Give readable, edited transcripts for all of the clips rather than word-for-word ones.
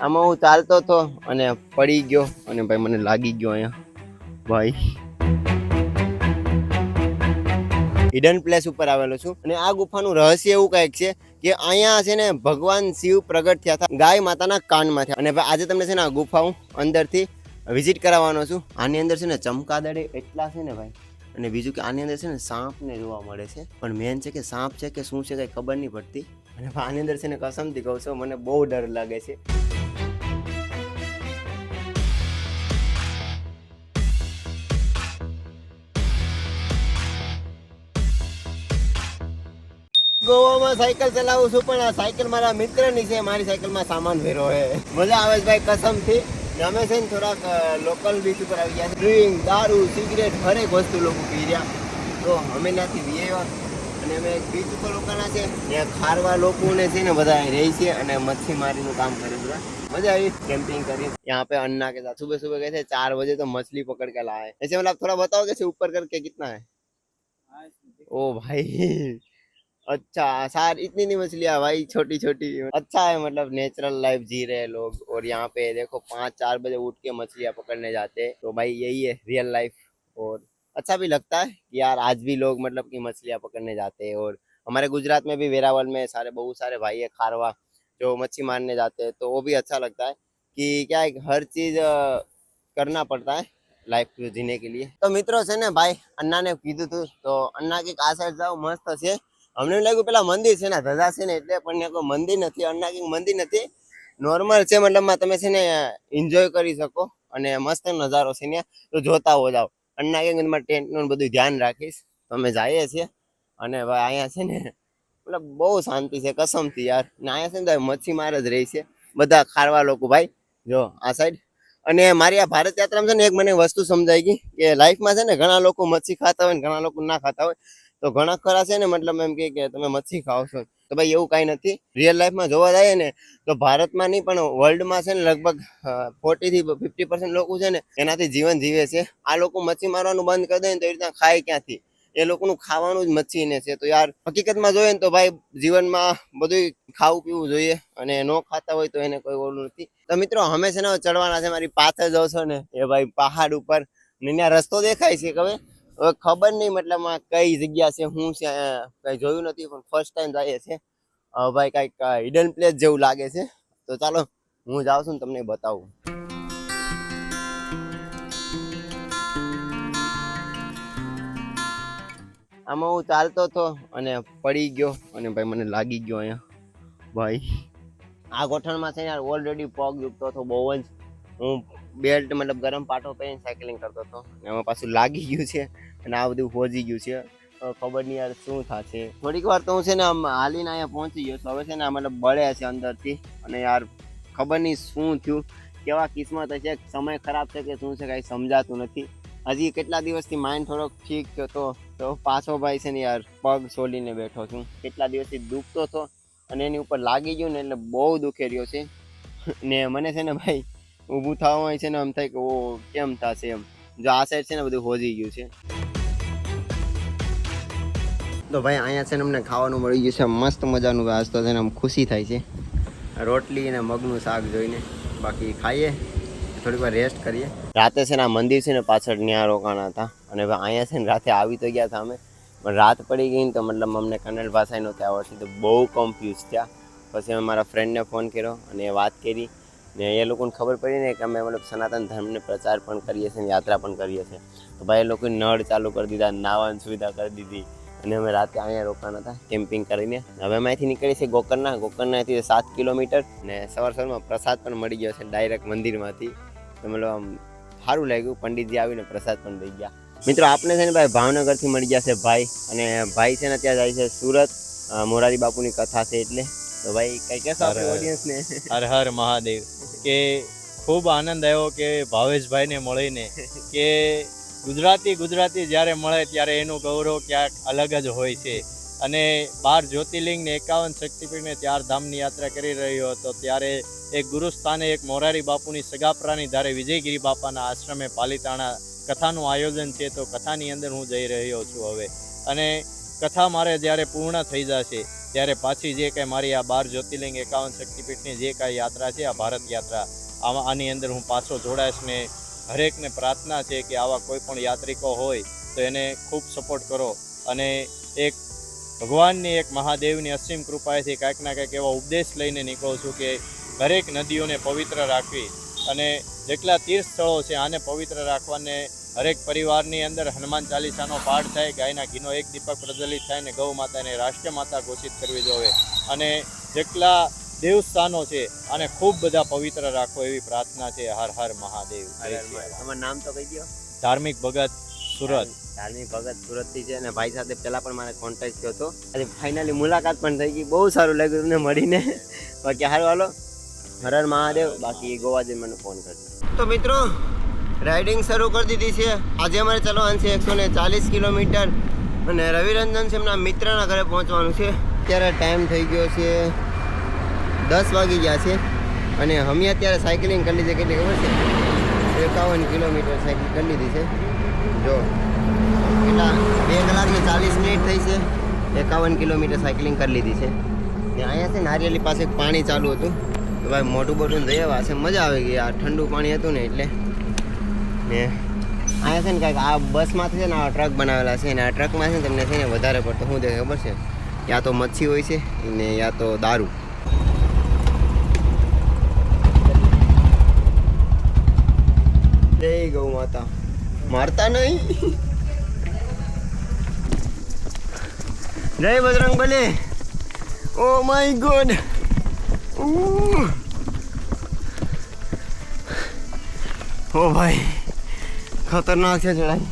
આમાં હું ચાલતો હતો અને પડી ગયો અને ભાઈ મને લાગી ગયો અહીંયા ભાઈ હિડન પ્લેસ ઉપર આવેલો છું અને આ ગુફાનું રહસ્ય એવું કંઈક છે કે અહીંયા છે ને ભગવાન શિવ પ્રગટ થયા હતા ગાય માતાના કાનમાંથી. અને ભાઈ આજે તમને છે ને આ ગુફા હું અંદરથી વિઝિટ કરાવવાનો છું. આની અંદર છે ને ચમકાદડે એટલા છે ને ભાઈ, અને બીજું કે આની અંદર છે ને સાપને જોવા મળે છે, પણ મેન છે કે સાપ છે કે શું છે કંઈ ખબર નહીં પડતી. અને આની અંદર છે ને કસમથી કહું છું મને બહુ ડર લાગે છે. ગોવામાં સાયકલ ચલાવું છું પણ આ સાયકલ મારા મિત્રની છે, મારી સાયકલમાં સામાન ભેરો હે. મજા આવે છે ભાઈ કસમથી. અમે છે ને થોડાક લોકલ બીચ ઉપર આવી ગયા છે. ડ્રિંક, દારૂ, સિગરેટ હરેક વસ્તુ લોકો પી રહ્યા. તો અમે ત્યાંથી વિયેવા અને અમે બીચ ઉપર રોકાણા છે. ત્યાં ખારવા લોકોને છે ને બધા રહી છે અને મચ્છીમારીનું કામ કરે છે. मजा आई कैंपिंग करी. यहाँ पे अन्ना के साथ सुबह सुबह गए थे 4 बजे तो मछली पकड़ के लाए. ऐसे मतलब थोड़ा बताओ कैसे ऊपर करके कितना है? ओ भाई अच्छा सार इतनी नहीं मछलियाँ भाई, छोटी छोटी. अच्छा है मतलब नेचुरल लाइफ जी रहे हैं लोग. और यहाँ पे देखो 5-4 बजे उठ के मछलियाँ पकड़ने जाते हैं. तो भाई यही है रियल लाइफ. और अच्छा भी लगता है कि यार आज भी लोग मतलब कि मछलियाँ पकड़ने जाते हैं. और हमारे गुजरात में भी वेरावल में सारे बहुत सारे भाई है खारवा जो मच्छी मारने जाते हैं. तो वो भी अच्छा लगता है कि क्या है हर चीज करना पड़ता है लाइफ जीने के लिए. तो मित्रों से ने भाई अन्ना ने कीधुं હતું તો अन्ना કે આ સાઈડ જાવ મસ્ત છે. અમને લાગ્યું પેલા મંદિર છે ને ધજા છે ને એટલે, પણ કોઈ મંદિર નથી. अन्ना કે મંદિર નથી, નોર્મલ છે. મતલબમાં તમે છે ને એન્જોય કરી શકો અને મસ્ત નજારો છે ને, તો જોતા હો જાવ. अन्ना કે તમારા ટેન્ટનું બધું ધ્યાન રાખીશ. તો અમે જઈએ છીએ અને ભાઈ અહીંયા છે ને मतलब बहुत शांति से कसम थी यार. ना से मच्छीमार ज रही है બધા ખારવા લોકો ભાઈ જો આ સાઈડ. અને મારી આ ભારત યાત્રામાં છે ને એક મને વસ્તુ સમજાઈ ગઈ કે લાઈફમાં છે ને ઘણા લોકો મચ્છી ખાતા હોય ને ઘણા લોકો ના ખાતા હોય. તો ઘણા ખરા છે ને મતલબ એમ કે તમે મચ્છી ખાઓ છો, તો ભાઈ એવું કાંઈ નથી. રિયલ લાઈફમાં જોવા જઈએ ને તો ભારતમાં નહીં પણ વર્લ્ડમાં છે ને લગભગ 40-50% લોકો છે ને એનાથી જીવન જીવે છે. આ લોકો મચ્છી મારવાનું બંધ કરી દે ને તો એ રીતના ખાય ક્યાંથી? એ લોકોનું ખાવાનું જ મચ્છીને છે. તો યાર હકીકતમાં જોઈએ ને તો ભાઈ જીવનમાં બધું ખાવું પીવું જોઈએ, અને ન ખાતા હોય તો એને કોઈ ઓલું નથી. તો મિત્રો અમે છે ને ચડવાના છે. મારી પાછળ જો છો ને એ ભાઈ પહાડ ઉપર ને ત્યાં રસ્તો દેખાય છે. હવે ખબર નહીં મતલબમાં કઈ જગ્યા છે શું છે કઈ જોયું નથી, પણ ફર્સ્ટ ટાઈમ જઈએ છે ભાઈ. કાંઈક હિડન પ્લેસ જેવું લાગે છે. તો ચાલો હું જાઉં છું ને તમને બતાવું. આમાં હું ચાલતો હતો અને પડી ગયો અને ભાઈ મને લાગી ગયો અહીંયા ભાઈ. આ ગોઠણમાં છે યાર ઓલરેડી પગ દુખતો હતો બહુ જ. હું બેલ્ટ મતલબ ગરમ પાટો પહેરીને સાયકલિંગ કરતો હતો અને એમાં પાછું લાગી ગયું છે અને આ બધું હોજી ગયું છે. ખબર નહીં યાર શું થશે. થોડીક વાર તો હું છે ને આમ હાલીને અહીંયા પહોંચી ગયો છું. હવે છે ને મતલબ બળે છે અંદરથી અને યાર ખબર નહીં શું થયું, કેવા કિસ્મત હશે, સમય ખરાબ છે કે શું છે કાંઈ સમજાતું નથી. હજી કેટલા દિવસથી માઇન્ડ થોડોક ઠીક થયો તો પાછો ભાઈ છે ને યાર પગ સોલીને બેઠો છું. કેટલા દિવસથી દુખતો હતો અને એની ઉપર લાગી ગયું ને એટલે બહુ દુખે રહ્યો છે. ને મને છે ને ભાઈ ઊભું થવામાં છે ને આમ થાય કે ઓ કેમ થશે એમ. જો આ સાઈડ છે ને બધું હોજી ગયું છે. તો ભાઈ અહીંયા છે ને અમને ખાવાનું મળી ગયું છે મસ્ત મજાનું. આજ તો છે ને આમ ખુશી થાય છે રોટલી અને મગનું શાક જોઈને. બાકી ખાઈએ થોડીક વાર રેસ્ટ કરીએ. રાતે છે ને આ મંદિર છે ને પાછળ ત્યાં રોકાણા હતા અને અહીંયા છે ને રાતે આવી તો ગયા હતા અમે, પણ રાત પડી ગઈ ને તો મતલબ અમને કન્નડ ભાષા નહોતી આવડતી તો બહુ કન્ફ્યુઝ થયા. પછી અમે મારા ફ્રેન્ડને ફોન કર્યો અને એ વાત કરી ને એ લોકોને ખબર પડી ને કે અમે મતલબ સનાતન ધર્મને પ્રચાર પણ કરીએ છીએ ને યાત્રા પણ કરીએ છીએ. તો ભાઈ એ લોકોએ નળ ચાલુ કરી દીધા, નાવાની સુવિધા કરી દીધી અને અમે રાતે અહીંયા રોકાણા હતા કેમ્પિંગ કરીને. હવે અમે અહીંથી નીકળીએ છીએ ગોકર્ણથી 7 કિલોમીટર ને સવારમાં પ્રસાદ પણ મળી ગયો છે ડાયરેક્ટ મંદિરમાંથી. તો મતલબ આમ સારું લાગ્યું. પંડિતજી આવીને પ્રસાદ પણ દઈ ગયા. મિત્રો આપણે છે ને ભાઈ ભાવનગરથી મળી ગયા છે ભાઈ, અને ભાઈ છે ને ત્યાં જાય છે સુરત મોરારી બાપુની કથા છે એટલે. તો ભાઈ કઈ કહેશો આપણી ઓડિયન્સને? હર હર મહાદેવ. કે ખૂબ આનંદ આવ્યો કે ભાવેશભાઈને મળીને. કે ગુજરાતી જ્યારે મળે ત્યારે એનું ગૌરવ ક્યાંક અલગ જ હોય છે. અને 12 જ્યોતિર્લિંગ ને 51 શક્તિપીઠ ને 4 ધામની યાત્રા કરી રહ્યો હતો ત્યારે એક ગુરુસ્થાને એક મોરારી બાપુની સગાપરાની ધારે વિજયગીરી બાપાના આશ્રમે પાલિતાણા કથાનું આયોજન છે. તો કથાની અંદર હું જઈ રહ્યો છું હવે, અને કથા મારે જ્યારે પૂર્ણ થઈ જશે ત્યારે પાછી જે કાંઈ મારી આ 12 જ્યોતિર્લિંગ 51 શક્તિપીઠની જે કાંઈ યાત્રા છે, આ ભારત યાત્રા, આની અંદર હું પાછો જોડાઈશ ને હરેકને પ્રાર્થના છે કે આવા કોઈ પણ યાત્રિકો હોય તો એને ખૂબ સપોર્ટ કરો અને એક ભગવાનની, એક મહાદેવની અસીમ કૃપાએથી કાંઈક ના કાંઈક એવો ઉપદેશ લઈને નીકળું છું કે દરેક નદીઓને પવિત્ર રાખવી અને જેટલા તીર્થ સ્થળો છે આને પવિત્ર રાખવાને હરેક પરિવારની અંદર હનુમાન ચાલીસાનો પાઠ થાય, ગાયના ઘીનો એક દીપક પ્રજ્વલિત થાય ને ગૌ માતાને રાષ્ટ્રીય માતા ઘોષિત કરવી જોઈએ અને જેટલા દેવસ્થાનો છે આને ખૂબ બધા પવિત્ર રાખો એવી પ્રાર્થના છે. હર હર મહાદેવ. તમારું નામ તો કહી દો. ધાર્મિક ભગત, સુરત. ધાર્મિક ભગત સુરતથી છે અને ભાઈ સાથે પહેલાં પણ મારે કોન્ટેક્ટ થયો હતો અને ફાઇનલી મુલાકાત પણ થઈ ગઈ. બહુ સારું લાગ્યું તમને મળીને. બાકી હારું હાલો, હર હર મહાદેવ. બાકી ગોવા જઈને મને ફોન કરજો. તો મિત્રો રાઇડિંગ શરૂ કરી દીધી છે. આજે અમારે ચલવાનું છે 140 કિલોમીટર અને રવિરંજન છે એમના મિત્રના ઘરે પહોંચવાનું છે. અત્યારે ટાઈમ થઈ ગયો છે 10 વાગી ગયા છે અને અમે અત્યારે સાયકલિંગ કરી લીધી. કેટલી ખબર છે? 51 કિલોમીટર સાયકલ કરી લીધી છે. જો કેટલા 2 કલાક ને 40 મિનિટ થઈ છે. 51 કિલોમીટર સાયકલિંગ કરી લીધી છે. ને અહીંયા છે નારિયેલી પાસે પાણી ચાલુ હતું તો ભાઈ મોટું બોટું જઈ આવ્યા છે. મજા આવી ગઈ. આ ઠંડુ પાણી હતું ને એટલે. ને અહીંયા છે ને કાંઈક આ બસમાંથી છે ને આ ટ્રક બનાવેલા છે ને આ ટ્રકમાં છે ને તમને છે ને વધારે પડતો શું દેખાય ખબર છે? યા તો મચ્છી હોય છે ને યા તો દારૂ. જય ગૌ માતા. મારતા નહીં. જય Bajrang Bali. Oh my god. ઓ ભાઈ ખતરનાક છે ચડાઈ.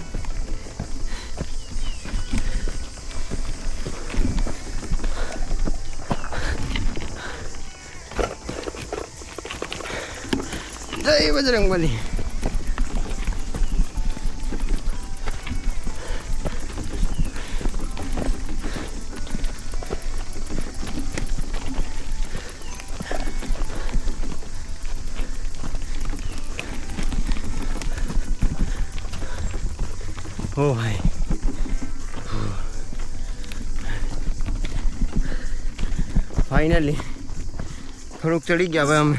જય બજરંગ બલી. ઓ ભાઈ ફાઇનલી થોડુંક ચડી ગયા ભાઈ અમે.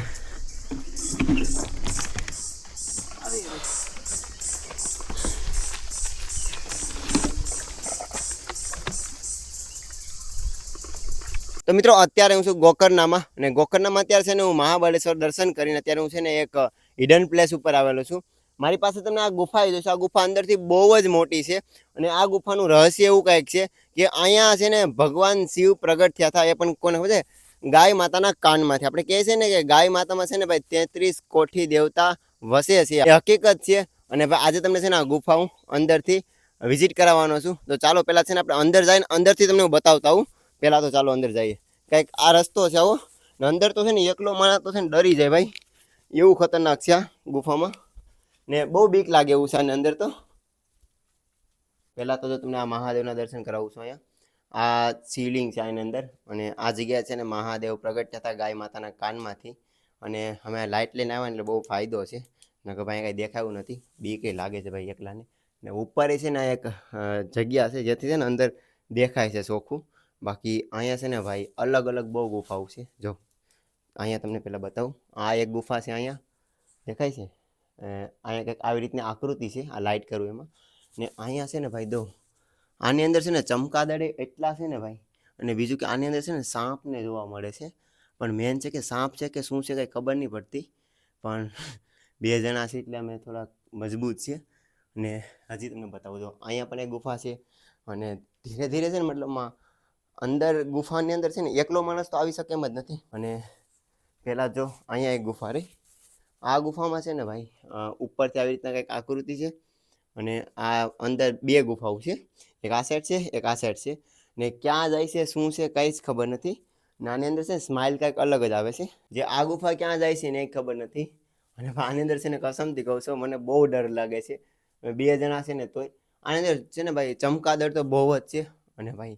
તો મિત્રો અત્યારે હું છું ગોકર્ણામાં અને ગોકર્ણામાં અત્યારે છે ને હું મહાબળેશ્વર દર્શન કરીને અત્યારે હું છે ને એક હિડન પ્લેસ ઉપર આવેલો છું. મારી પાસે તમને આ ગુફા જોઈશે. આ ગુફા અંદરથી બહુ જ મોટી છે અને આ ગુફાનું રહસ્ય એવું કંઈક છે કે અહીંયા છે ને ભગવાન શિવ પ્રગટ થયા હતા. એ પણ કોને ખબર છે? ગાય માતાના કાનમાંથી. આપણે કહે છે ને કે ગાય માતામાં છે ને ભાઈ 33 કોટી દેવતા વસે છે. એ હકીકત છે અને ભાઈ આજે તમને છે ને આ ગુફા હું અંદરથી વિઝિટ કરાવવાનો છું. તો ચાલો પહેલાં છે ને આપણે અંદર જઈને અંદરથી તમને હું બતાવતા હું. પહેલાં તો ચાલો અંદર જઈએ. કંઈક આ રસ્તો છે આવો ને અંદર તો છે ને એકલો માણસ તો છે ને ડરી જાય ભાઈ, એવું ખતરનાક છે આ ગુફામાં ને બહુ બીક લાગે એવું છે આની અંદર. તો પહેલાં તો જો તમને આ મહાદેવના દર્શન કરાવું છું. અહીંયા આ શિવલિંગ છે આની અંદર અને આ જગ્યા છે ને મહાદેવ પ્રગટ થયા હતા ગાય માતાના કાનમાંથી. અને અમે લાઇટ લઈને આવ્યા એટલે બહુ ફાયદો છે. નકર ભાઈ કંઈ દેખાયું નથી. બીક લાગે છે ભાઈ એકલાને. ને ઉપર છે ને એક જગ્યા છે જેથી છે ને અંદર દેખાય છે ચોખ્ખું. બાકી અહીંયા છે ને ભાઈ અલગ અલગ બહુ ગુફાઓ છે. જો અહીંયા તમને પહેલાં બતાવું. આ એક ગુફા છે અહીંયા દેખાય છે. અહીંયા કંઈક આવી રીતની આકૃતિ છે. આ લાઇટ કરું એમાં ને અહીંયા છે ને ભાઈ દો આની અંદર છે ને ચમકાદડે એટલા છે ને ભાઈ. અને બીજું કે આની અંદર છે ને સાપને જોવા મળે છે. પણ મેન છે કે સાપ છે કે શું છે કંઈ ખબર નહીં પડતી. પણ 2 જણા છે એટલે અમે થોડાક મજબૂત છીએ. અને હજી તમને બતાવું દો અહીંયા પણ એક ગુફા છે અને ધીરે ધીરે છે ને મતલબમાં અંદર ગુફાની અંદર છે ને એકલો માણસ તો આવી શકે એમ જ નથી. અને પહેલાં જો અહીંયા એક ગુફા રહી. આ ગુફામાં છે ને ભાઈ ઉપરથી આવી રીતના કંઈક આકૃતિ છે અને આ અંદર 2 ગુફાઓ છે. એક આ સાઈડ છે એક આ સાઈડ છે ને ક્યાં જાય છે શું છે કંઈ જ ખબર નથી. નાની અંદર છે સ્માઇલ કંઈક અલગ જ આવે છે. જે આ ગુફા ક્યાં જાય છે ને એ ખબર નથી. અને આની અંદર છે ને કસમથી કહું છું મને બહુ ડર લાગે છે. 2 જણા છે ને તોય આની અંદર છે ને ભાઈ ચમકાદડ તો બહુ જ છે. અને ભાઈ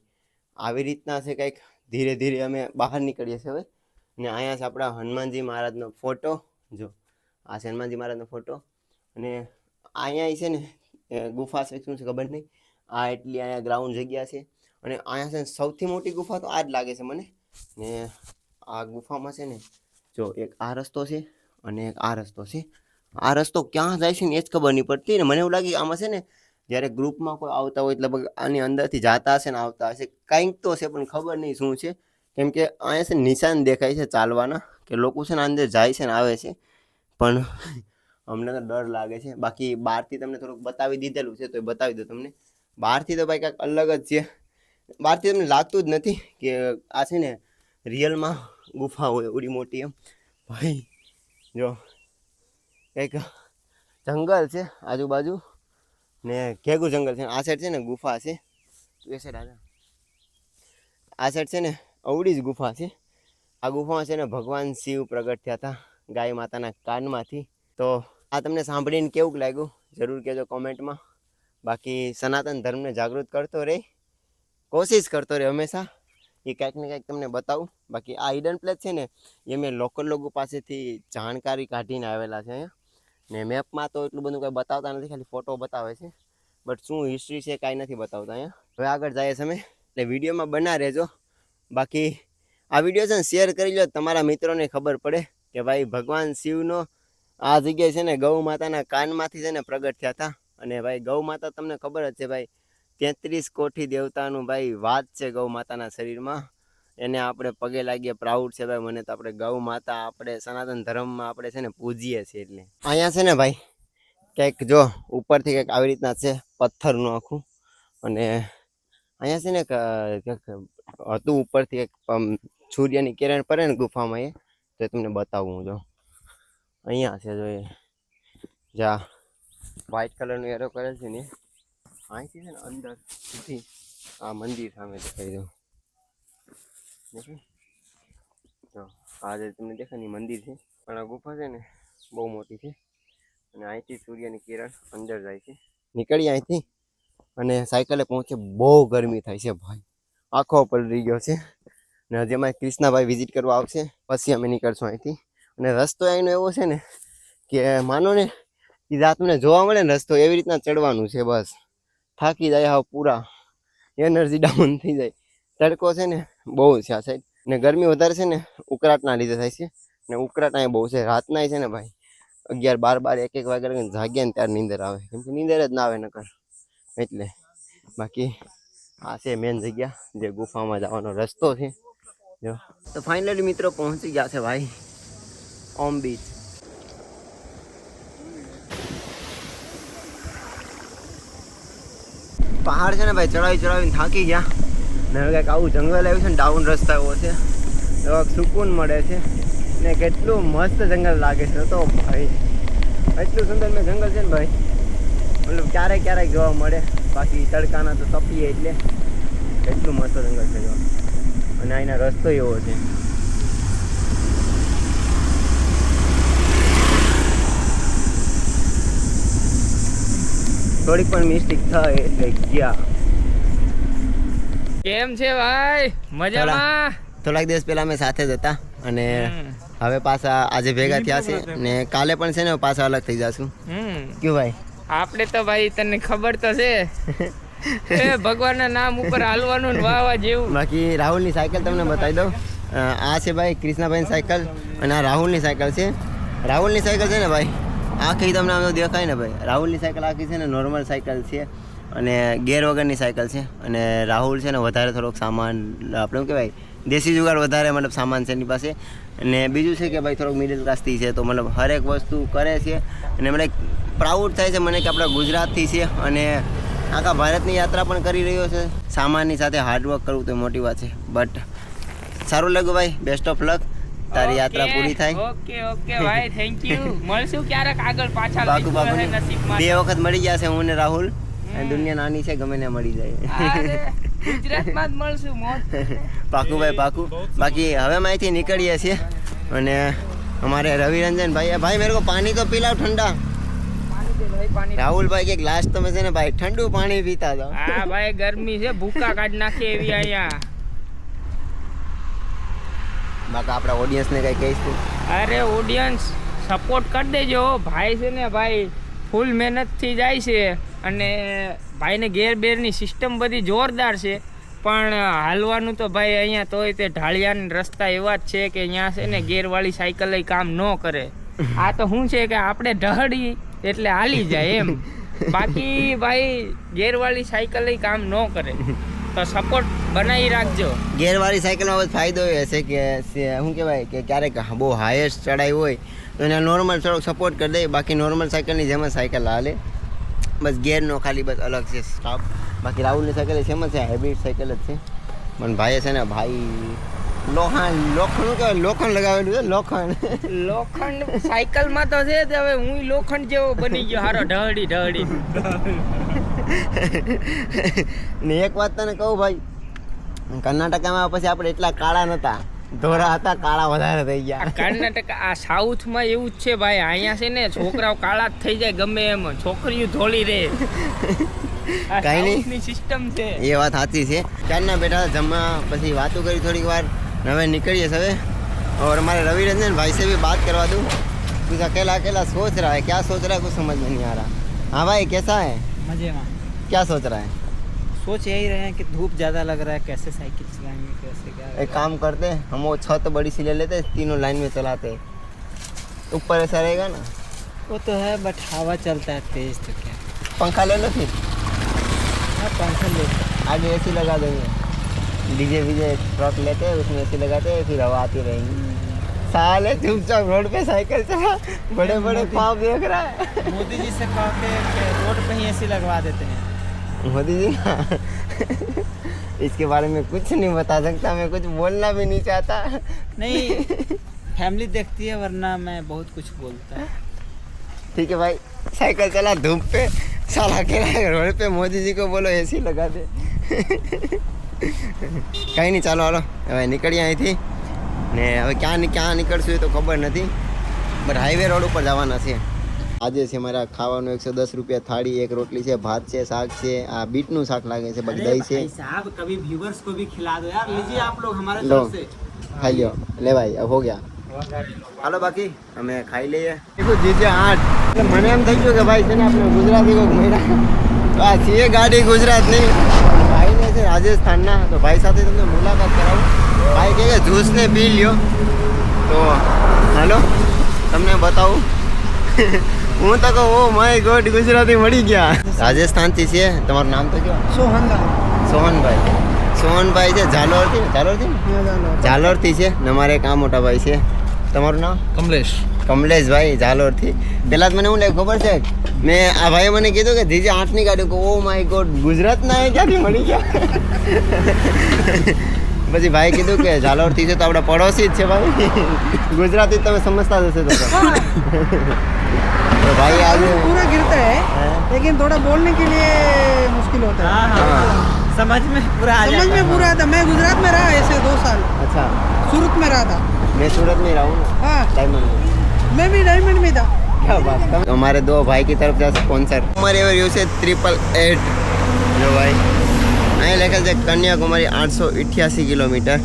આવી રીતના છે કંઈક. ધીરે ધીરે અમે બહાર નીકળીએ છીએ હવે. ને અહીંયા છે આપણા હનુમાનજી મહારાજનો ફોટો. જો આ છે હનુમાનજી મહારાજનો ફોટો. અને અહીંયા છે ને ગુફા છે શું છે ખબર નહીં. આ એટલી અહીંયા ગ્રાઉન્ડ જગ્યા છે અને અહીંયા છે ને સૌથી મોટી ગુફા તો આ જ લાગે છે મને. ને આ ગુફામાં છે ને જો એક આ રસ્તો છે અને એક આ રસ્તો છે. આ રસ્તો ક્યાં જાય છે ને એ જ ખબર નહીં પડતી. ને મને એવું લાગે આમાં છે ને જ્યારે ગ્રુપમાં કોઈ આવતા હોય એટલે આની અંદરથી જાતા હશે ને આવતા હશે કંઈક તો છે પણ ખબર નહીં શું છે. કેમ કે અહીંયા છે નિશાન દેખાય છે ચાલવાના કે લોકો છે ને અંદર જાય છે ને આવે છે. પણ અમને તો ડર લાગે છે. બાકી બહારથી તમને થોડુંક બતાવી દીધેલું છે તો એ બતાવી દો તમને. બહારથી તો ભાઈ કાંઈક અલગ જ છે. બહારથી તમને લાગતું જ નથી કે આ છે ને રિયલમાં ગુફા હોય એવડી મોટી એમ. ભાઈ જો કંઈક જંગલ છે આજુબાજુ ને ઘેગું જંગલ છે. આ સાઈડ છે ને ગુફા છે. એ સાઈડ આ સાઈડ છે ને અવળી જ ગુફા છે. આ ગુફામાં છે ને ભગવાન શિવ પ્રગટ થયા હતા ગાય માતાના કાનમાંથી. તો આ તમને સાંભળીને કેવું લાગ્યું જરૂર કહેજો કોમેન્ટમાં. બાકી સનાતન ધર્મને જાગૃત કરતો રહે, કોશિશ કરતો રહે હંમેશા એ કંઈક ને કંઈક તમને બતાવું. બાકી આ હિડન પ્લેસ છે ને એ મેં લોકલ લોકો પાસેથી જાણકારી કાઢીને આવેલા છે અહીંયા. ને મેપમાં તો એટલું બધું કંઈ બતાવતા નથી, ખાલી ફોટો બતાવે છે. બટ શું હિસ્ટ્રી છે કાંઈ નથી બતાવતા અહીંયા. હવે આગળ જાય છે અમે એટલે વિડીયોમાં બના રહેજો. બાકી આ વિડીયો છે ને શેર કરી લો, તમારા મિત્રોને ખબર પડે કે ભાઈ ભગવાન શિવનો આ જગ્યાએ છે ને ગૌ માતાના કાનમાંથી છે ને પ્રગટ થયા હતા. અને ભાઈ ગૌ માતા તમને ખબર જ છે ભાઈ 33 કોટી દેવતાનું ભાઈ વાત છે ગૌ માતાના શરીરમાં. એને આપણે પગે લાગીએ, પ્રાઉડ છે ભાઈ મને તો. આપણે ગૌ માતા આપણે સનાતન ધર્મમાં આપણે છે ને પૂજીએ છીએ. એટલે અહીંયા છે ને ભાઈ કંઈક જો ઉપરથી કંઈક આવી રીતના છે પથ્થરનું આખું. અને અહીંયા છે ને હતું ઉપરથી એક સૂર્યની કિરણ પડે ને ગુફામાં એ તો તમને બતાવું જો. અહીંયા છે જો એ જા વ્હાઈટ કલરનું એરો કરેલ છે ને અહીંથી છે ને અંદર સુધી આ મંદિર સામે દેખાઈ દઉં જો. આ જે તમને દેખાય ને મંદિર છે પણ આ ગુફા છે ને બહુ મોટી છે. અને અહીંથી સૂર્યની કિરણ અંદર જાય છે. નીકળી અહીંથી અને સાયકલે પહોંચે બહુ ગરમી થાય છે ભાઈ, આખો પલળી ગયો છે. ને હજી અમારે કૃષ્ણાભાઈ વિઝિટ કરવા આવશે પછી અમે નીકળશું અહીંથી. અને રસ્તો અહીંનો એવો છે ને કે માનો ને એ તમને જોવા મળે ને રસ્તો એવી રીતના ચડવાનું છે. બસ થાકી જાય હા પૂરા, એનર્જી ડાઉન થઈ જાય. તડકો છે ને બહુ છે આ સાઈડ. ને ગરમી વધારે છે ને ઉકળાટના લીધે થાય છે. ને ઉકળાટ અહીંયા બહુ છે. રાતના છે ને ભાઈ 11, 12, 1 વાગ્યા લગીને જાગ્યા ને ત્યારે નીંદર આવે. કેમ કે નીંદર જ ના આવે નકર એટલે. બાકી આ છે મેન જગ્યા જે ગુફામાં જવાનો રસ્તો છે જો. તો ફાઇનલી મિત્રો પહોંચી ગયા છે ભાઈ ઓમ બીચ. પહાડ છે ને ભાઈ ચડાવીને થાકી ગયા. ને હવે કંઈક આવું જંગલ આવ્યું છે ને ડાઉન રસ્તા એવો છે તો સુકૂન મળે છે. ને કેટલું મસ્ત જંગલ લાગે છે તો ભાઈ. એટલું સુંદર મેં જંગલ છે ને ભાઈ મતલબ ક્યારેક જોવા મળે. બાકી તડકાના તો તપીએ એટલે એટલું મસ્ત જંગલ છે જો. અને અહીંનો રસ્તો એવો છે. થોડીક પણ મિસ્ટેક થાય એટલે ગયા. કેમ છે ભાઈ? મજામાં? થોડાક દિવસ પહેલા અમે સાથે જ હતા અને હવે પાછા આજે ભેગા થયા છે. ને કાલે પણ છે ને પાછા અલગ થઈ જશું. ક્યું ભાઈ? આપણે તો ભાઈ તને ખબર તો છે એ ભગવાનના નામ ઉપર હાલવાનું ને વાવા જેવું. બાકી રાહુલની સાયકલ તમને બતાવી દઉં. આ છે ભાઈ કૃષ્ણાભાઈની સાયકલ અને આ રાહુલની સાયકલ છે. રાહુલની સાયકલ છે ને ભાઈ આખી તમને આમ દેખાય ને ભાઈ. રાહુલની સાયકલ આખી છે ને નોર્મલ સાયકલ છે અને ગેર વગરની સાયકલ છે. અને રાહુલ છે ને વધારે થોડોક સામાન આપણે શું કહેવાય દેશી જુગાડ વધારે મતલબ સામાન છે એની પાસે. અને બીજું છે કે ભાઈ થોડોક મિડલ ક્લાસથી છે તો મતલબ હરેક વસ્તુ કરે છે. અને મને પ્રાઉડ થાય છે મને કે આપણા ગુજરાતથી છે અને આખા ભારતની યાત્રા પણ કરી રહ્યો છે. સામાનની સાથે હાર્ડવર્ક કરવું તો મોટી વાત છે. બટ સારું લાગ્યું ભાઈ. Best of luck. તારી યાત્રા પૂરી થાય. ઓકે ભાઈ થેન્ક યુ. મળશું ક્યારેક આગળ પાછા. બાકુ 2 વખત મળી ગયા છે હું ને રાહુલ. અને દુનિયા નાની છે ગમે ને મળી જાય. ગુજરાતમાં જ મળશું મોત. પાકું ભાઈ પાકું. બાકી હવે અમે અહીંથી નીકળીએ છીએ અને અમારે રવિરંજન ભાઈ મેરે કો પાણી તો પીલાવ ઠંડા. રાહુલ ભાઈ કે ગ્લાસ તમે છે ને ભાઈ ઠંડુ પાણી પીતા જાઓ. હા ભાઈ ગરમી છે ભૂકા કાઢ નાખે એવી અહીંયા. બાકી આપણા ઓડિયન્સને કઈ કહીશું? અરે ઓડિયન્સ સપોર્ટ કરી દેજો. ભાઈ છે ને ભાઈ ફૂલ મહેનતથી જાય છે અને ભાઈને ઘેર બેરની સિસ્ટમ બધી જોરદાર છે. પણ હાલવાનું તો ભાઈ અહીંયા તોય તે ઢાળિયાના રસ્તા એવા જ છે કે અહીંયા છે ને ગેરવાળી સાયકલ કામ ન કરે. આ તો શું છે કે આપણે ઢહડી એટલે હાલી જાય એમ, બાકી ભાઈ ગેરવાળી સાયકલ કામ ન કરે. તો સપોર્ટ બનાવી રાખજો. ગેરવાળી સાયકલમાં બસ ફાયદો એ હશે કે શું કહેવાય કે ક્યારેક બહુ હાઈએસ્ટ ચડાઈ હોય તો એને નોર્મલ થોડોક સપોર્ટ કરી દે. બાકી નોર્મલ સાયકલની જેમ જ સાયકલ હાલે, બસ ગેરનો ખાલી બસ અલગ છે સ્ટાફ. બાકી રાહુલની સાયકલ સેમ જ છે, હાઇબ્રિડ સાયકલ જ છે. પણ ભાઈએ છે ને ભાઈ લોખંડ કહેવાય, લોખંડ લગાવેલું છે. લોખંડ સાયકલમાં તો છે જ. હવે હું લોખંડ જેવો બની ગયો હારો ઢહડી. ને એક વાત તને કહું ભાઈ, કર્ણાટકામાં પછી આપણે એટલા કાળા નહોતા, ધોરા હતા, કાળા વધારે થઈ ગયા. કર્ણાટક આ સાઉથમાં એવું જ છે ભાઈ. અહીંયા છે ને છોકરાઓ કાળા જ થઈ જાય ગમે એમ, છોકરીઓ ધોળી રહે. કઈ નહીં સિસ્ટમ છે. એ વાત સાચી છે. ક્યારના બેઠા જમવા, પછી વાતો કરી થોડીક વાર, હવે નીકળીએ હવે. और हमारे रवि रंजन भाई से भी बात करवा दूँ. कुछ अकेला अकेला सोच रहा है, क्या सोच रहा है कुछ समझ में नहीं आ रहा. हाँ भाई कैसा है? मजे में. क्या सोच रहा है? सोच यही रहे हैं कि धूप ज़्यादा लग रहा है, कैसे साइकिल चलाएंगे, कैसे क्या. एक काम करते, हम वो छत बड़ी सी ले लेते, तीनों लाइन में चलाते, ऊपर ऐसा रहेगा ना. वो तो है बट हवा चलता है तेज तो क्या. पंखा ले लो फिर, हाँ पंखा ले. आगे एसी लगा देंगे, डीजे वीजे ट्रक लेते हैं, उसमें एसी लगाते हैं, फिर हवा आती रहेगी. साले चुपचाप रोड पे साइकिल चला, बड़े बड़े ख्वाब देख रहा है. मोदी जी से कहा कि रोड पे ही एसी लगवा देते हैं. मोदी जी इसके बारे में कुछ नहीं बता सकता, मैं कुछ बोलना भी नहीं चाहता. नहीं फैमिली देखती है वरना मैं बहुत कुछ बोलता है. ठीक है भाई, साइकिल चला धूप पे, साला अकेला रोड पे, मोदी जी को बोलो एसी लगा दे. કંઈ નહીં, ચાલો હાલો હવે નીકળીએ અહીંથી. ને હવે ક્યાં નીકળશું એ તો ખબર નથી, બટ હાઈવે રોડ ઉપર જવાના છે. આજે છે મારા ખાવાનું 110 રૂપિયા થાળી, એક રોટલી છે, ભાત છે, શાક છે, આ બીટનું શાક લાગે છે, બાકી દહીં છે. साहब कभी व्यूअर्स को भी खिला दो यार, लीजिए आप लोग हमारे लो तरफ से. ખાઈ લ્યો. લે ભાઈ अब हो गया. હાલો બાકી અમે ખાઈ લઈએ. જીજે 8 એટલે મને એમ થઈ ગયું કે ભાઈ છે ને આપણે ગુજરાતી કોઈક મળ્યા તો આ છે ગાડી ગુજરાતની. ભાઈને છે રાજસ્થાનના, તો ભાઈ સાથે તમને મુલાકાત કરાવું. ભાઈ કહે કે જ્યુસ ને પી લ્યો, તો હાલો તમને બતાવું. હું તો કહું ઓ માય ગોડ ગુજરાતી મળી ગયા. રાજસ્થાનથી છે. તમારું નામ તો કેવું? સોહનભાઈ છે, ઝાલોરથી છે ને. અમારે એક આ મોટા ભાઈ છે. તમારું નામ? કમલેશભાઈ, ઝાલોરથી. પહેલાં મને શું લાગ્યું ખબર છે, મેં આ ભાઈએ મને કીધું કે જીજે 8ની ગાડી. ઓ માય ગોડ ગુજરાતના એ ક્યાંથી મળી ગયા. પછી ભાઈ કીધું કે ઝાલોરથી છે તો આપણા પડોશી જ છે ભાઈ. ગુજરાતી તમે સમજતા જ હશે તો भाई आज पूरा गिरता है लेकिन थोड़ा बोलने के लिए मुश्किल होता है. हाँ. समझ में पूरा आ समझ जाता में है. पूरा आता. मैं गुजरात में रहा ऐसे 2 साल, अच्छा, सूरत में रहा था. मैं सूरत में रहा हूँ ना, हाँ डायमंड में. मैं भी डायमंड में था. क्या बात. हमारे 2 भाई की तरफ से स्पॉन्सर हमारे एवर यू से 888 जो भाई અહીં લખેલ છે કન્યાકુમારી 888 કિલોમીટર.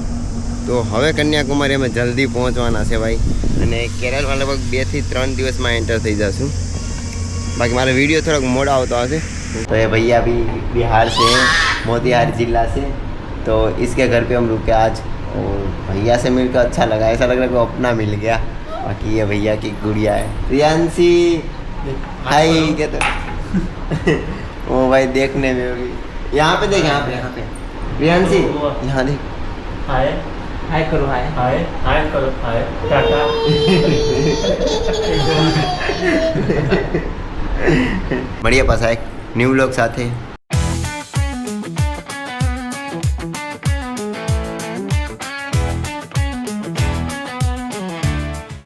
તો હવે કન્યાકુમારી અમે જલ્દી પહોંચવાના છે ભાઈ, અને કેરળમાં લગભગ 2 થી 3 દિવસમાં એન્ટર થઈ જશું. बाकी हमारा वीडियो थोड़ा मोड़ा होता है. तो ये भैया अभी बिहार से हैं, मोतिहार जिला से. तो इसके घर पे हम रुके आज, और भैया से मिलकर अच्छा लगा, ऐसा लग रहा है कि अपना मिल गया. बाकी ये भैया की गुड़िया है रियांशी. हाय कहते ओ भाई देखने में होगी. यहाँ पे देख, यहाँ पे रियांशी, यहाँ देख. हाय करो, हाय करो, हाय टाटा. મળીએ પાછા એક ન્યૂ વ્લોગ સાથે.